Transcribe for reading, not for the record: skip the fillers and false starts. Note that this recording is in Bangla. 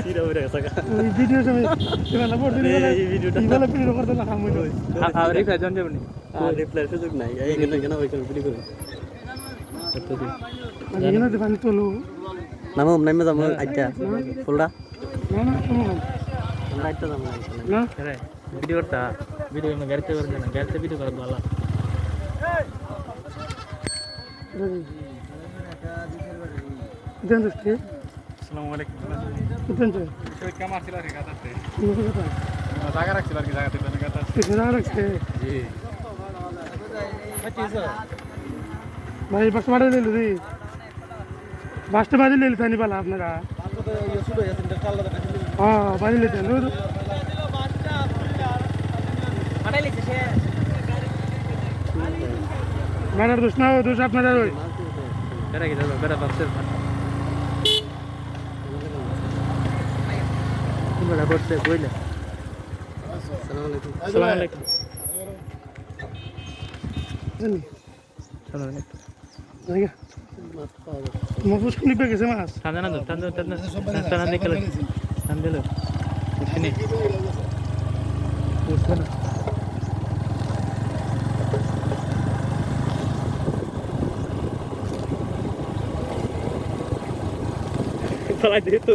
সিরা হয়ে গেছে ওই ভিডিও সময় ইবালা পড়তে ইবালা এই ভিডিওটা ইবালা ভিডিও করতে না হাম হইলো আর রিপ্লাই জন যাবনি আর রিপ্লাই সুযোগ নাই এইখানে কেন ওইখানে ভিডিও করে এখানে তো পানি তোলো নামো নামে যাবো আইটা ফুলটা না না কেমন আমরা আইটা যাবো না রে ভিডিও করতা ভিডিও মে গাড়িতে করতে না গাড়িতে ভিডিও করা ভালো দেন দোস্তে আসসালামু আলাইকুম দেন তো সবাই কেমন আছেন আর গাতাতে কোন কথা জায়গা রাখছিল আর কি জায়গাতে পেন গাতা এটা রাখছে জি ভাই বাস মারা দিল রে বাসটা বাজি লিলে তানি পালা আপনারা হ্যাঁ বাজি লিতে মেরার দোষ না দোষ আপনারা ওই বেড়া কি যাবে বেড়া বাক্সের বেড়া করতে কইলে আসসালামু আলাইকুম জানি আসসালামু আলাইকুম জায়গা মফুস কোন নিবে গেছে মাছ টানা না টানা দেখলে টান দিল শুনি বুঝছ না ফলাই দিয়ে তো